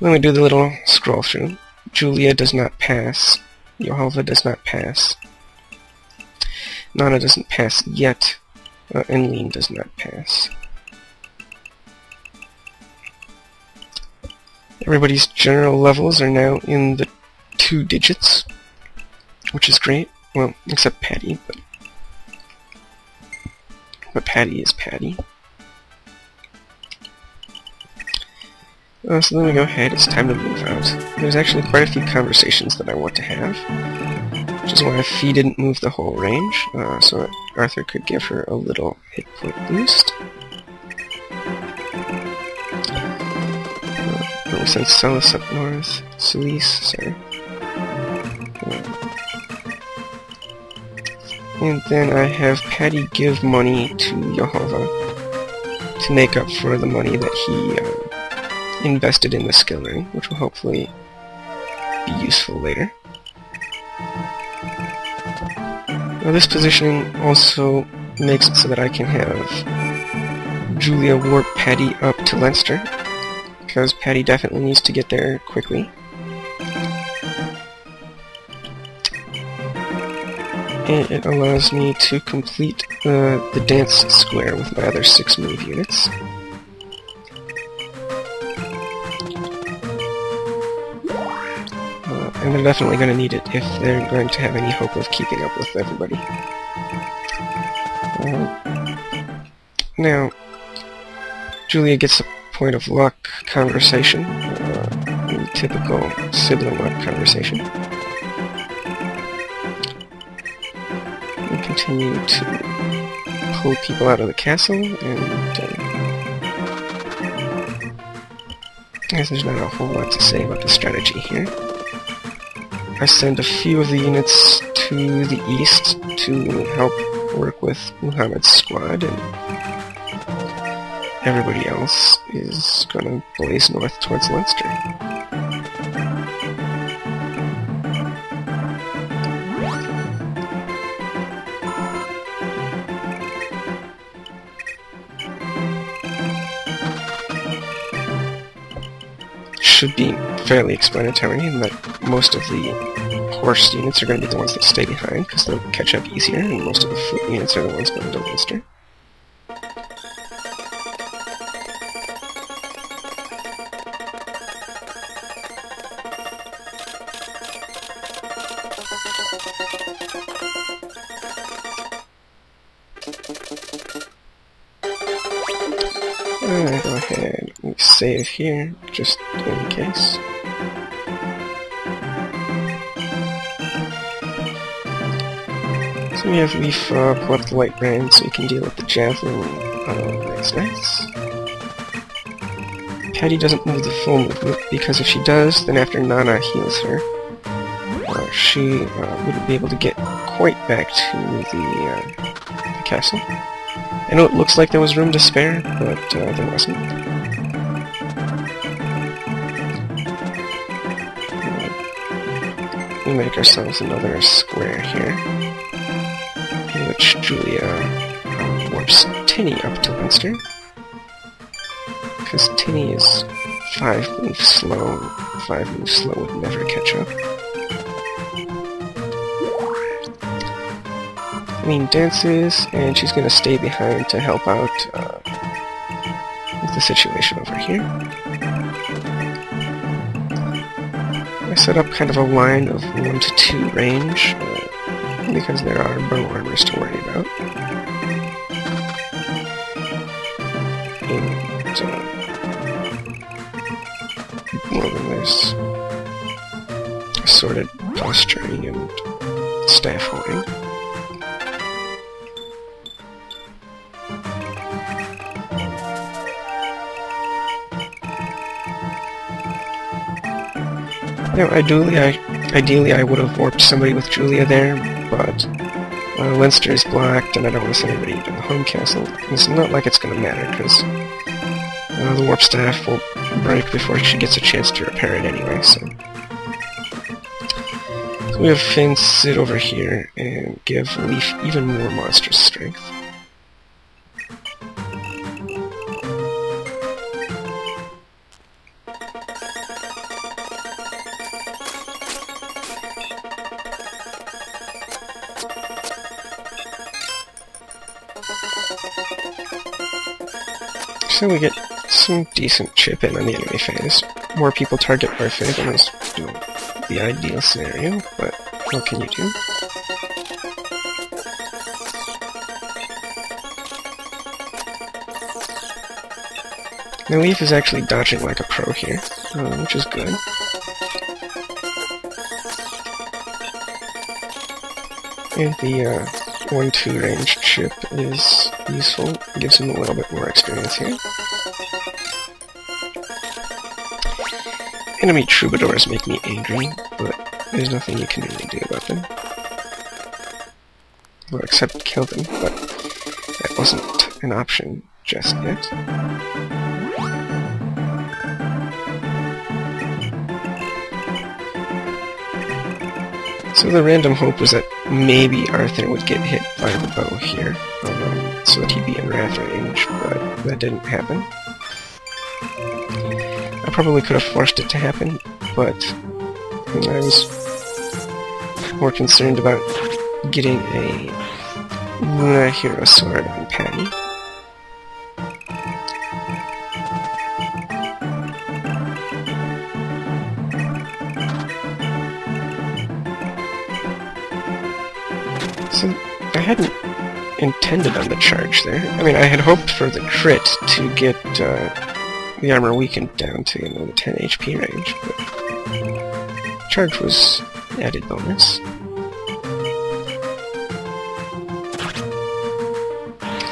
Then we do the little scroll through. Julia does not pass. Yohalva does not pass. Nana doesn't pass yet. And Lean does not pass. Everybody's general levels are now in the 2 digits, which is great. Well, except Patty, but Patty is Patty. So then we go ahead, it's time to move out. There's actually quite a few conversations that I want to have, which is why FE didn't move the whole range, so that Arthur could give her a little hit point boost. We sent Celis up north, Celis, sorry. And then I have Patty give money to Yohalva to make up for the money that he invested in the skill ring, which will hopefully be useful later. Now this positioning also makes it so that I can have Julia warp Patty up to Leinster, because Patty definitely needs to get there quickly. And it allows me to complete the dance square with my other 6 move units. And they're definitely going to need it if they're going to have any hope of keeping up with everybody. Now, Julia gets a point of luck conversation, typical sibling luck conversation. We continue to pull people out of the castle, and I guess there's not a whole lot to say about the strategy here. I send a few of the units to the east to help work with Muhammad's squad, and everybody else is gonna blaze north towards Leinster. Should be fairly explanatory in that most of the horse units are going to be the ones that stay behind because they'll catch up easier, and most of the foot units are the ones going to Leinster. Go ahead and save here, just in case. So we have Leaf pull up the light brand so we can deal with the javelin. That's nice. Patty doesn't move the full movement, because if she does, then after Nana heals her, she wouldn't be able to get quite back to the castle. I know it looks like there was room to spare, but there wasn't. We make ourselves another square here, in which Julia warps Tinny up to Leinster, because Tinny is 5 moves slow. 5 moves slow would never catch up. Lean dances, and she's going to stay behind to help out with the situation over here. I set up kind of a line of 1 to 2 range, because there are bow armors to worry about. And, well, then there's assorted posturing and staff holding. Now, ideally I would have warped somebody with Julia there, but Leinster is blocked, and I don't want to send anybody to the home castle. It's not like it's going to matter, because the warp staff will break before she gets a chance to repair it anyway, so we have Finn sit over here and give Leaf even more monstrous strength. So we get some decent chip in on the enemy phase. More people target our phase than is, you know, the ideal scenario, but what can you do? Now Leaf is actually dodging like a pro here, which is good. And the 1-2 range chip is useful. It gives him a little bit more experience here. Enemy troubadours make me angry, but there's nothing you can really do about them. Well, except kill them, but that wasn't an option just yet. So the random hope was that maybe Arthur would get hit by the bow here, so that he'd be in wrath range, but that didn't happen. I probably could have forced it to happen, but I was more concerned about getting a Luna Hero Sword on Patty. So I hadn't intended on the charge there. I mean, I had hoped for the crit to get the armor weakened down to, you know, the 10 HP range, but charge was added bonus.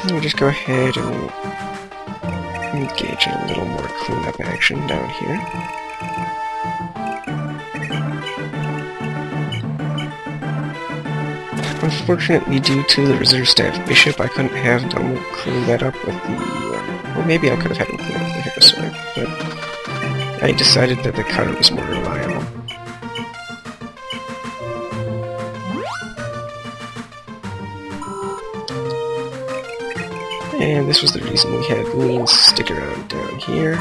And we'll just go ahead and engage in a little more cleanup action down here. Unfortunately, due to the reserve staff bishop, I couldn't have Dumbo clean that up with the... well, maybe I could have had him clean up the hero sword, but I decided that the cutter was more reliable. And this was the reason we had Leans stick around down here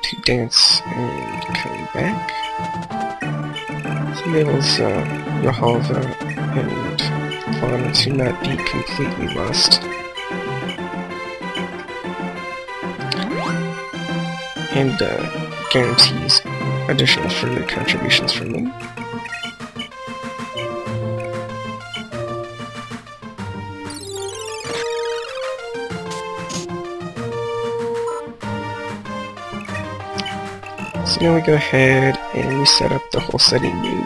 to dance and come back. Enables Rahalva and Fauna to not be completely lost. And guarantees additional further contributions from them. So now we go ahead and we set up the whole setting nuke.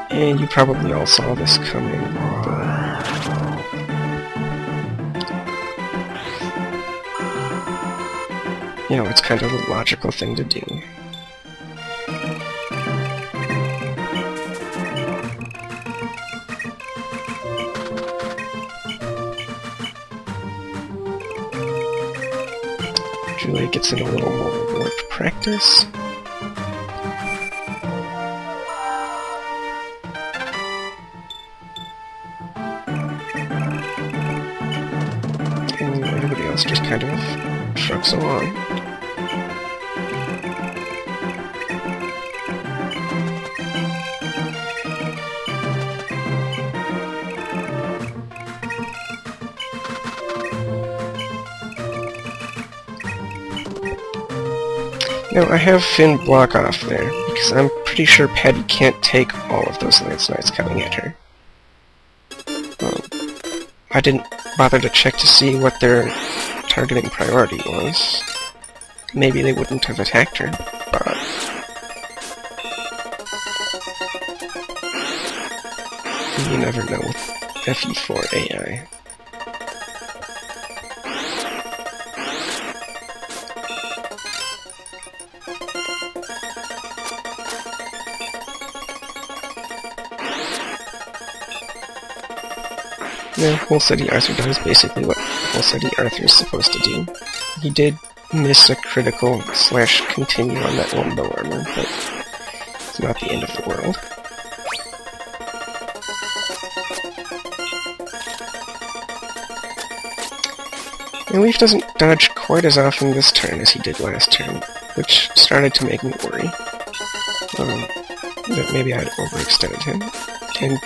And you probably all saw this coming, but you know, it's kind of a logical thing to do. Julia gets in a little more warp practice. And everybody else just kind of trucks along. Now, I have Finn block off there, because I'm pretty sure Patty can't take all of those Lance Knights coming at her. I didn't bother to check to see what their targeting priority was. Maybe they wouldn't have attacked her, but... you never know with FE4 AI. Now, Whole City Arthur does basically what Whole City Arthur is supposed to do. He did miss a critical / continue on that one bow armor, but it's not the end of the world. And Leaf doesn't dodge quite as often this turn as he did last turn, which started to make me worry that maybe I had overextended him. And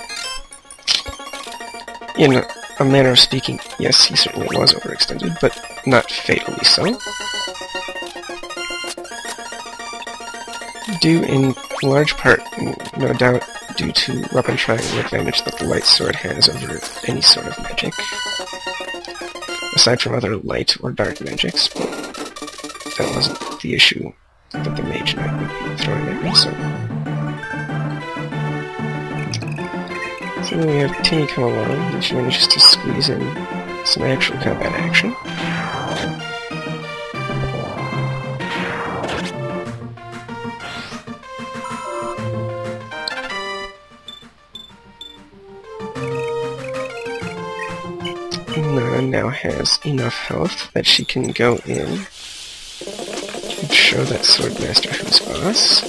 in a manner of speaking, yes, he certainly was overextended, but not fatally so. Due in large part, no doubt, due to weapon triangle advantage that the light sword has over any sort of magic. Aside from other light or dark magics, but that wasn't the issue that the Mage Knight would be throwing at me, so... So then we have Timmy come along, and she manages to squeeze in some actual combat action. Nana now has enough health that she can go in and show that Swordmaster who's boss.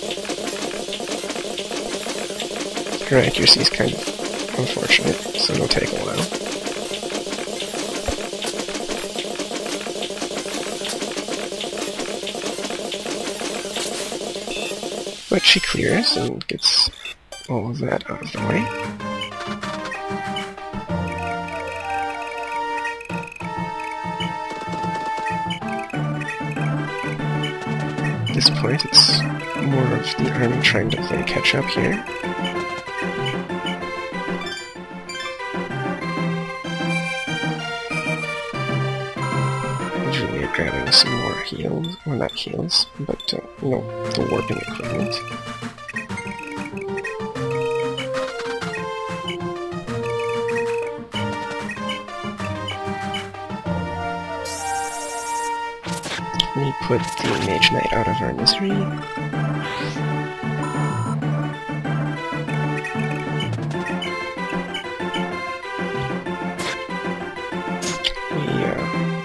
Her accuracy is kind of unfortunate, so it'll take a while. But she clears and gets all of that out of the way. At this point, it's more of the army trying to play catch up here. Julia grabbing some more heals, well, not heals, but, you know, the warping equipment. We put the Mage Knight out of our misery.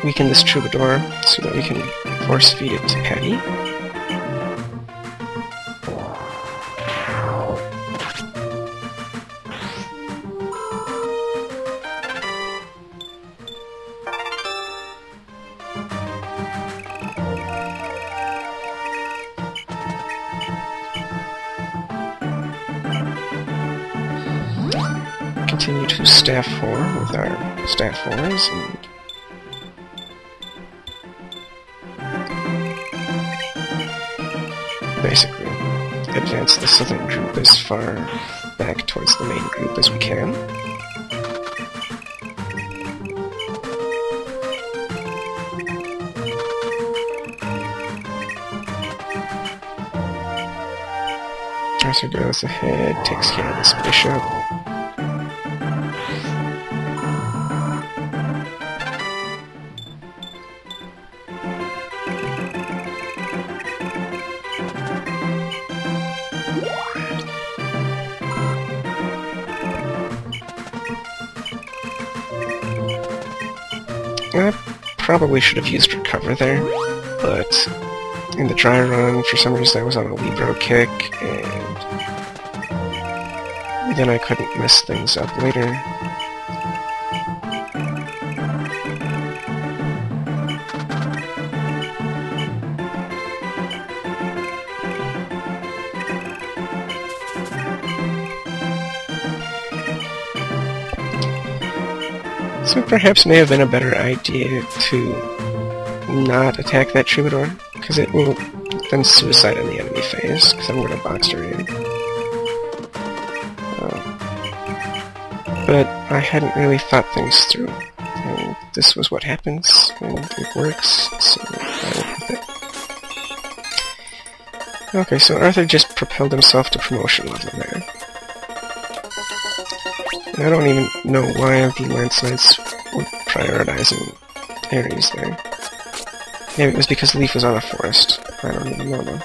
We weaken this Troubadour so that we can force feed it to Patty. Continue to staff 4 with our staff 4s, and basically advance the southern group as far back towards the main group as we can. Arthur goes ahead, takes care of this bishop. I probably should have used Recover there, but in the dry run, for some reason I was on a Libro kick, and then I couldn't mess things up later. So it perhaps may have been a better idea to not attack that Troubadour, because it will then suicide in the enemy phase, because I'm going to box her in. But I hadn't really thought things through, and this was what happens, and it works, so I went with it. Okay, so Arthur just propelled himself to promotion level there. And I don't even know why the Lance Knights were prioritizing Ares there. Maybe it was because Leaf was on a forest. I don't even know though.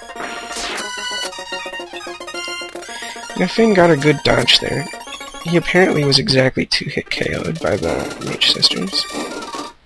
Now Finn got a good dodge there. He apparently was exactly 2-hit KO'd by the Mage Sisters.